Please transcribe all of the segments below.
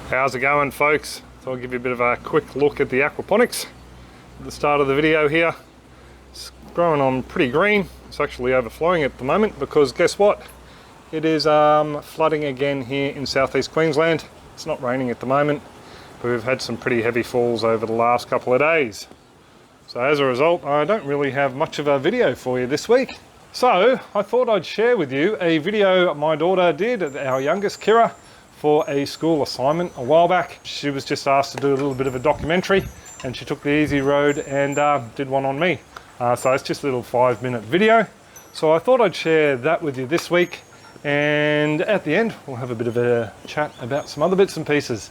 How's it going, folks? So I'll give you a bit of a quick look at the aquaponics at the start of the video here. It's growing on pretty green. It's actually overflowing at the moment because guess what? It is flooding again here in southeast Queensland. It's not raining at the moment, but we've had some pretty heavy falls over the last couple of days. So as a result, I don't really have much of a video for you this week. So I thought I'd share with you a video my daughter did, our youngest Kira, for a school assignment a while back. She was just asked to do a little bit of a documentary and she took the easy road and did one on me. So it's just a little 5-minute video. So I thought I'd share that with you this week, and at the end we'll have a bit of a chat about some other bits and pieces.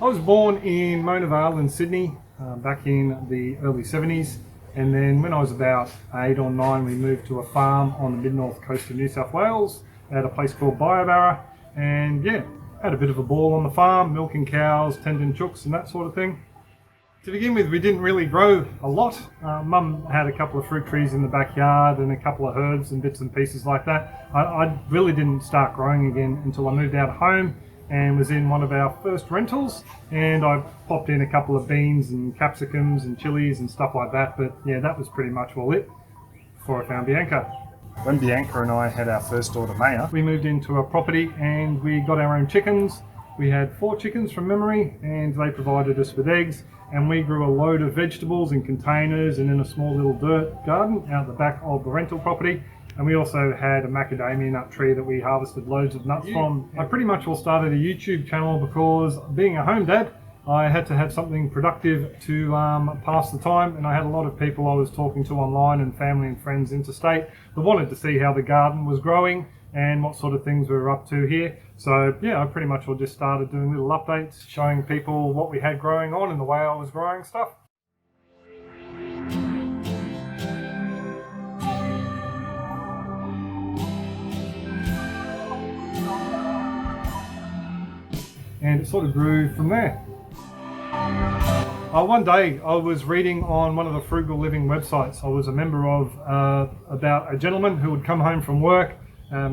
I was born in Mona Vale in Sydney back in the early 70s, and then when I was about 8 or 9 we moved to a farm on the mid-north coast of New South Wales at a place called Biobarra, and yeah, had a bit of a ball on the farm, milking cows, tending chooks and that sort of thing. To begin with, we didn't really grow a lot. Mum had a couple of fruit trees in the backyard and a couple of herbs and bits and pieces like that. I really didn't start growing again until I moved out home and was in one of our first rentals, and I popped in a couple of beans and capsicums and chilies and stuff like that, but yeah, that was pretty much all it before I found Bianca. When Bianca and I had our first daughter Maya, we moved into a property and we got our own chickens. We had 4 chickens from memory, and they provided us with eggs, and we grew a load of vegetables in containers and in a small little dirt garden out the back of the rental property. And we also had a macadamia nut tree that we harvested loads of nuts from. I pretty much all started a YouTube channel because, being a home dad, I had to have something productive to pass the time, and I had a lot of people I was talking to online and family and friends interstate that wanted to see how the garden was growing and what sort of things we were up to here. So yeah, I pretty much all just started doing little updates, showing people what we had growing on and the way I was growing stuff. And it sort of grew from there. One day I was reading on one of the Frugal Living websites. I was a member of about a gentleman who would come home from work,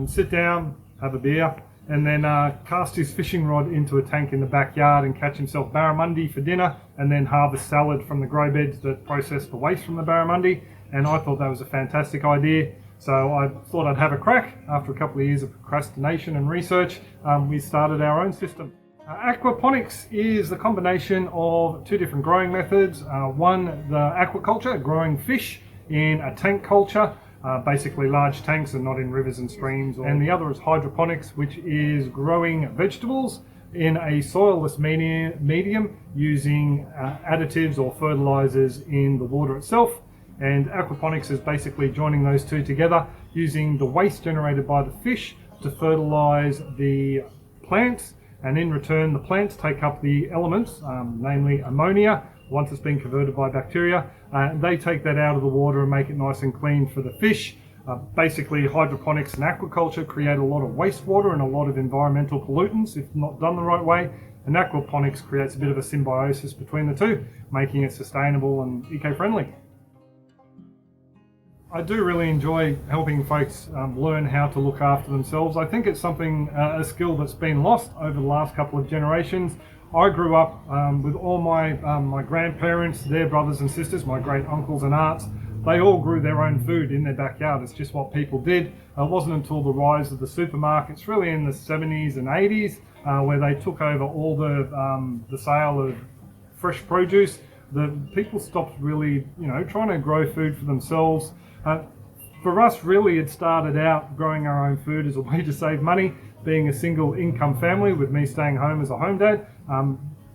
sit down, have a beer, and then cast his fishing rod into a tank in the backyard and catch himself barramundi for dinner, and then harvest salad from the grow beds that process the waste from the barramundi. And I thought that was a fantastic idea. So I thought I'd have a crack. After a couple of years of procrastination and research, we started our own system. Aquaponics is the combination of 2 different growing methods. One, the aquaculture, growing fish in a tank culture, basically large tanks and not in rivers and streams. And the other is hydroponics, which is growing vegetables in a soilless medium using additives or fertilizers in the water itself. And aquaponics is basically joining those 2 together, using the waste generated by the fish to fertilize the plants, and in return the plants take up the elements, namely ammonia. Once it's been converted by bacteria, they take that out of the water and make it nice and clean for the fish. Basically, hydroponics and aquaculture create a lot of wastewater and a lot of environmental pollutants if not done the right way, and aquaponics creates a bit of a symbiosis between the 2, making it sustainable and eco-friendly. I do really enjoy helping folks learn how to look after themselves. I think it's something, a skill that's been lost over the last couple of generations. I grew up with all my grandparents, their brothers and sisters, my great uncles and aunts. They all grew their own food in their backyard. It's just what people did. It wasn't until the rise of the supermarkets, really in the 70s and 80s, where they took over all the sale of fresh produce, that people stopped really, trying to grow food for themselves. For us, really, it started out growing our own food as a way to save money, being a single income family with me staying home as a home dad.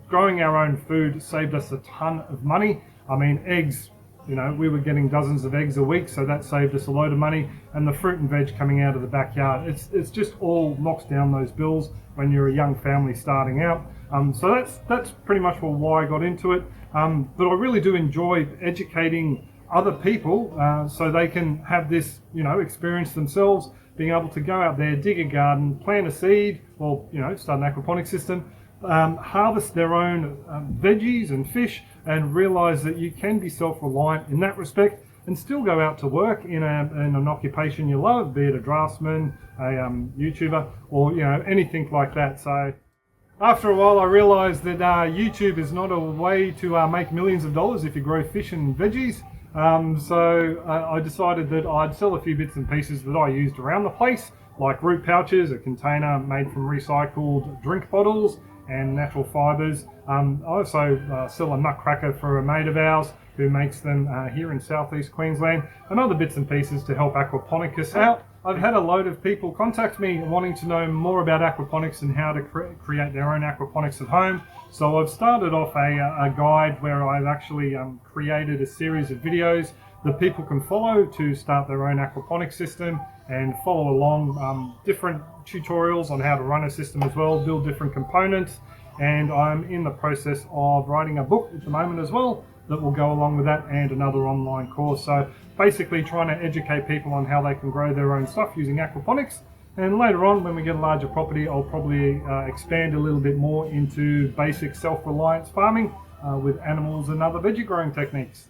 Growing our own food saved us a ton of money. I mean, eggs, we were getting dozens of eggs a week, so that saved us a load of money. And the fruit and veg coming out of the backyard, it's just all knocks down those bills when you're a young family starting out. So that's pretty much why I got into it. But I really do enjoy educating other people so they can have this, experience themselves, being able to go out there, dig a garden, plant a seed, or, start an aquaponics system, harvest their own veggies and fish, and realize that you can be self-reliant in that respect. and still go out to work in an occupation you love, be it a draftsman, a YouTuber, or anything like that. So after a while, I realized that YouTube is not a way to make millions of dollars if you grow fish and veggies. So I decided that I'd sell a few bits and pieces that I used around the place, like root pouches, a container made from recycled drink bottles, and natural fibres. I also sell a nutcracker for a mate of ours who makes them here in southeast Queensland, and other bits and pieces to help aquaponics out. I've had a load of people contact me wanting to know more about aquaponics and how to create their own aquaponics at home. So I've started off a guide where I've actually created a series of videos that people can follow to start their own aquaponics system and follow along different tutorials on how to run a system as well, build different components. And I'm in the process of writing a book at the moment as well that will go along with that, and another online course. So basically trying to educate people on how they can grow their own stuff using aquaponics. And later on, when we get a larger property, I'll probably expand a little bit more into basic self-reliance farming with animals and other veggie growing techniques.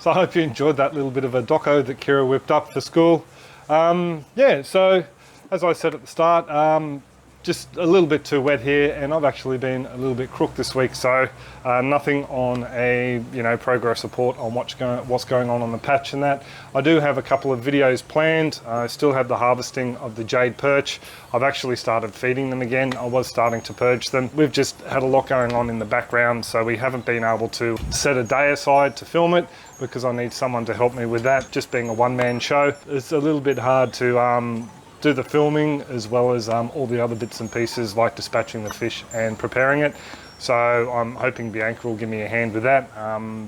So I hope you enjoyed that little bit of a doco that Kira whipped up for school. Yeah, so as I said at the start, just a little bit too wet here, and I've actually been a little bit crook this week, so nothing on a progress report on what's going on the patch and that. I do have a couple of videos planned. I still have the harvesting of the jade perch. I've actually started feeding them again. I was starting to purge them. We've just had a lot going on in the background, so we haven't been able to set a day aside to film it because I need someone to help me with that. Just being a one-man show, it's a little bit hard to do the filming as well as all the other bits and pieces like dispatching the fish and preparing it. So I'm hoping Bianca will give me a hand with that.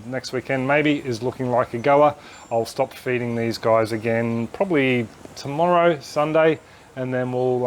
Next weekend maybe is looking like a goer. I'll stop feeding these guys again probably tomorrow, Sunday, and then we'll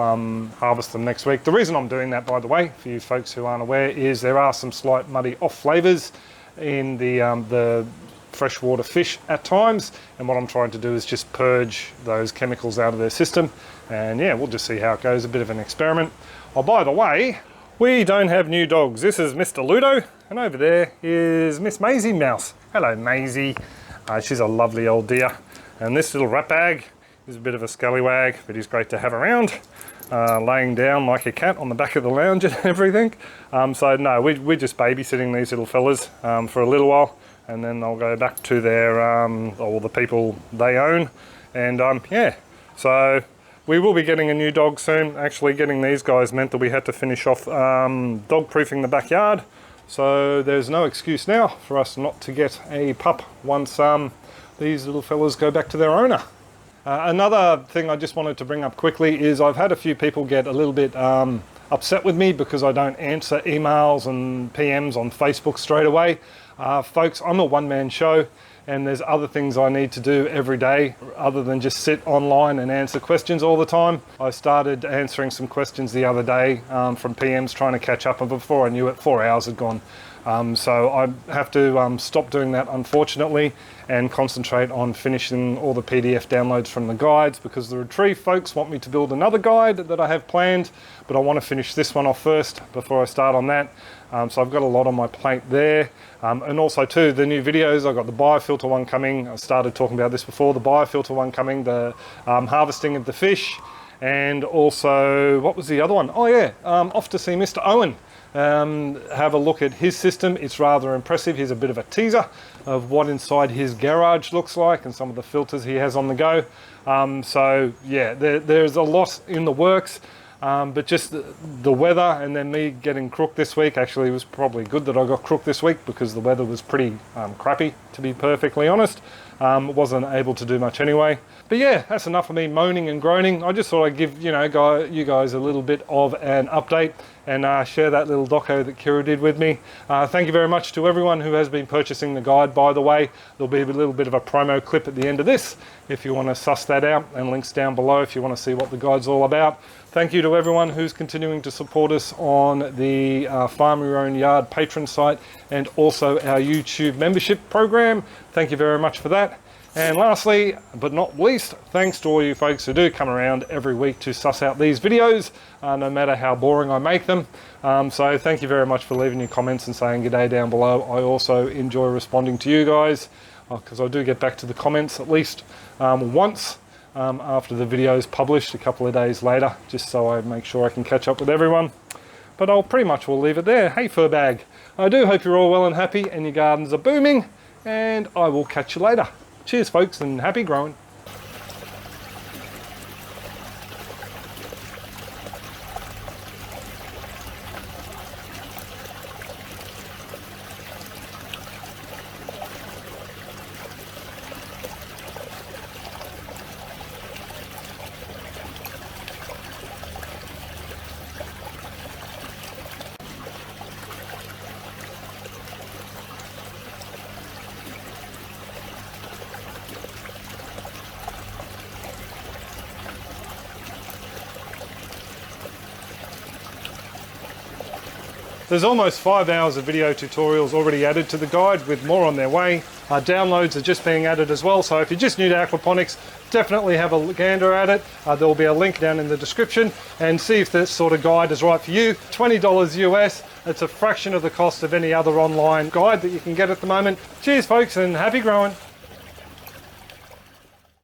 harvest them next week. The reason I'm doing that, by the way, for you folks who aren't aware, is there are some slight muddy off flavours in the freshwater fish at times, and what I'm trying to do is just purge those chemicals out of their system. And yeah, we'll just see how it goes, a bit of an experiment. Oh, by the way, we don't have new dogs. This is Mr. Ludo, and over there is Miss Maisie Mouse. Hello, Maisie. She's a lovely old dear. And this little rat bag is a bit of a scallywag, but he's great to have around, laying down like a cat on the back of the lounge and everything. So no, we're just babysitting these little fellas for a little while, and then they'll go back to their, or the people they own. And yeah, so we will be getting a new dog soon. Actually, getting these guys meant that we had to finish off dog proofing the backyard. So there's no excuse now for us not to get a pup once these little fellas go back to their owner. Another thing I just wanted to bring up quickly is I've had a few people get a little bit upset with me because I don't answer emails and PMs on Facebook straight away. Folks, I'm a one-man show, and there's other things I need to do every day other than just sit online and answer questions all the time. I started answering some questions the other day from PMs trying to catch up, and before I knew it, 4 hours had gone. So I have to stop doing that, unfortunately, and concentrate on finishing all the PDF downloads from the guides, because the Retrieve folks want me to build another guide that I have planned, but I want to finish this one off first before I start on that. So I've got a lot on my plate there. And also too, the new videos, I've got the biofilter one coming. I started talking about this before, the biofilter one coming, the harvesting of the fish, and also, what was the other one? Oh yeah, off to see Mr. Owen. Have a look at his system. It's rather impressive. Here's a bit of a teaser of what inside his garage looks like and some of the filters he has on the go. So yeah, there's a lot in the works, but just the weather and then me getting crook this week, actually it was probably good that I got crook this week because the weather was pretty crappy, to be perfectly honest. Wasn't able to do much anyway. But yeah, that's enough of me moaning and groaning. I just thought I'd give you guys a little bit of an update and share that little doco that Kira did with me. Thank you very much to everyone who has been purchasing the guide, by the way. There'll be a little bit of a promo clip at the end of this if you want to suss that out, and links down below if you want to see what the guide's all about. Thank you to everyone who's continuing to support us on the Farm Your Own Yard Patreon site and also our YouTube membership program. Thank you very much for that. And lastly, but not least, thanks to all you folks who do come around every week to suss out these videos, no matter how boring I make them. So thank you very much for leaving your comments and saying g'day down below. I also enjoy responding to you guys, because I do get back to the comments at least once after the video is published a couple of days later, just so I make sure I can catch up with everyone. But I'll pretty much will leave it there. Hey Furbag, I do hope you're all well and happy and your gardens are booming, and I will catch you later. Cheers folks, and happy growing. There's almost 5 hours of video tutorials already added to the guide, with more on their way. Downloads are just being added as well, so if you're just new to aquaponics, definitely have a gander at it. There will be a link down in the description, and see if this sort of guide is right for you. $20 US, it's a fraction of the cost of any other online guide that you can get at the moment. Cheers folks, and happy growing.